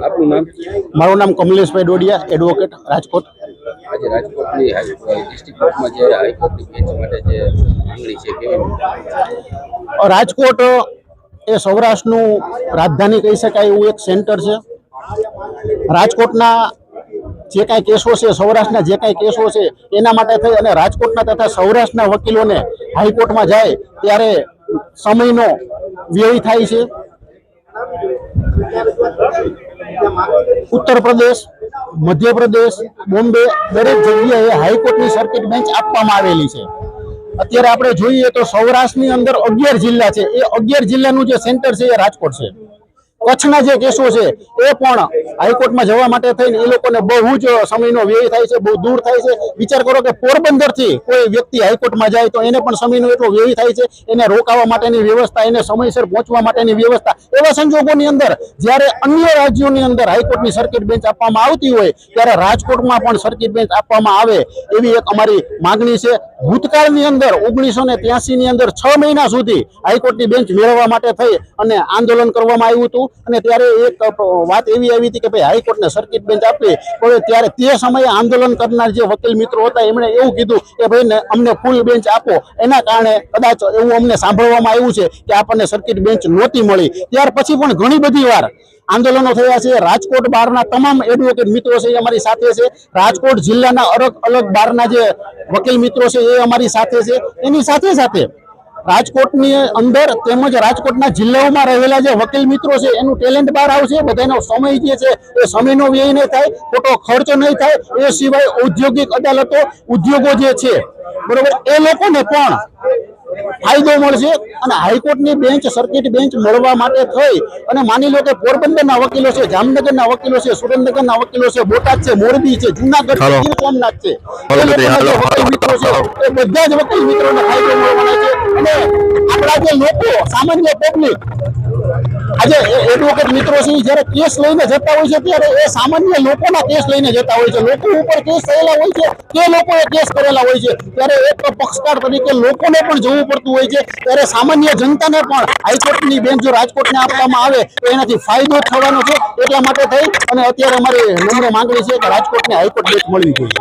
આપનું નામ? મારું નામ કમલેશભાઈ ડોડિયા, એડવોકેટ, રાજકોટ. આજે રાજકોટની ડિસ્ટ્રિક્ટ કોર્ટમાં જે હાઈકોર્ટની બેન્ચ માટે જે માંગણી છે કેવી? રાજકોટ એ સૌરાષ્ટ્રનું રાજધાની કહી શકાય એવું એક સેન્ટર છે. રાજકોટના જે કાંઈ કેસો છે, સૌરાષ્ટ્રના જે કાંઈ કેસો છે એના માટે થઈ અને રાજકોટના તથા સૌરાષ્ટ્રના વકીલોને હાઈકોર્ટમાં જાય ત્યારે સમયનો વ્યય થાય છે. ઉત્તર પ્રદેશ, મધ્યપ્રદેશ, બોમ્બે દરેક જગ્યાએ હાઈકોર્ટની સર્કિટ બેન્ચ આપવામાં આવેલી છે. અત્યારે આપણે જોઈએ તો સૌરાષ્ટ્રની અંદર 11 જિલ્લા છે. એ 11 જિલ્લાનું જે સેન્ટર છે એ રાજકોટ છે. કચ્છના જે કેસો છે એ પણ હાઈકોર્ટમાં જવા માટે થઈને એ લોકોને બહુ જ સમયનો વ્યય થાય છે, બહુ દૂર થાય છે. વિચાર કરો કે પોરબંદરથી કોઈ વ્યક્તિ હાઈકોર્ટમાં જાય તો એને પણ સમયનો એટલો વ્યય થાય છે. એને રોકાવા માટેની વ્યવસ્થા, એને સમયસર પહોંચવા માટેની વ્યવસ્થા. એવા સંજોગોની અંદર જ્યારે અન્ય રાજ્યોની અંદર હાઈકોર્ટની સર્કિટ બેન્ચ આપવામાં આવતી હોય ત્યારે રાજકોટમાં પણ સર્કિટ બેન્ચ આપવામાં આવે એવી એક અમારી માગણી છે. ભૂતકાળની અંદર 1983 ની અંદર 6 મહિના સુધી હાઈકોર્ટની બેન્ચ મેળવવા માટે થઈ અને આંદોલન કરવામાં આવ્યું હતું. અને ત્યારે એક વાત એવી આવી હતી કે ભાઈ હાઈકોર્ટને સર્કિટ બેન્ચ આપી. પણ ત્યારે તે સમયે આંદોલન કરનાર જે વકીલ મિત્રો હતા એમણે એવું કીધું કે ભાઈ અમને ફૂલ બેન્ચ આપો. એના કારણે કદાચ એવું અમને સાંભળવામાં આવ્યું છે કે આપણને સર્કિટ બેન્ચ નહોતી મળી. ત્યાર પછી પણ ઘણી બધી વાર આંદોલનો થયા છે. રાજકોટ બહારના તમામ એડવોકેટ મિત્રો છે એ અમારી સાથે છે. રાજકોટ જિલ્લાના અલગ બહારના જે વકીલ મિત્રો છે એ અમારી સાથે છે. એની સાથે સાથે રાજકોટની અંદર તેમજ રાજકોટના જિલ્લાઓમાં રહેલા જે વકીલ મિત્રો છે એનું ટેલેન્ટ બહાર આવશે. બધાનો સમય જે છે એ સમયનો વ્યય નહીં થાય, ખોટો ખર્ચ નહીં થાય. એ સિવાય ઔદ્યોગિક અદાલતો, ઉદ્યોગો જે છે બરોબર, એ લોકોને પણ ફાયદો મળશે. અને હાઈકોર્ટની બેન્ચ, સર્કિટ બેન્ચ મળવા માટે થઈ અને માની લો કે પોરબંદરના વકીલો છે, જામનગરના વકીલો છે, સુરેન્દ્રનગરના વકીલો છે, બોટાદ છે, મોરબી છે, જુનાગઢ છે, ગીર સોમનાથ છે, વકીલ મિત્રો છે એ બધા જ વકીલ મિત્રોને ફાયદો મળવાનો છે. અને આપણા જે લોકો, સામાન્ય પબ્લિક, આજે એડવોકેટ મિત્રો છે જ્યારે કેસ લઈને જતા હોય છે ત્યારે એ સામાન્ય લોકોના કેસ લઈને જતા હોય છે. લોકો ઉપર કેસ થયેલા હોય છે, તે લોકોએ કેસ કરેલા હોય છે. ત્યારે એક પક્ષકાર તરીકે લોકોને પણ જવું પડતું હોય છે. ત્યારે સામાન્ય જનતાને પણ હાઈકોર્ટની બેન્ચ જો રાજકોટને આપવામાં આવે તો એનાથી ફાયદો થવાનો છે. એટલા માટે થઈ અને અત્યારે અમારી નમ્ર માંગણી છે કે રાજકોટને હાઈકોર્ટ બેન્ચ મળવી જોઈએ.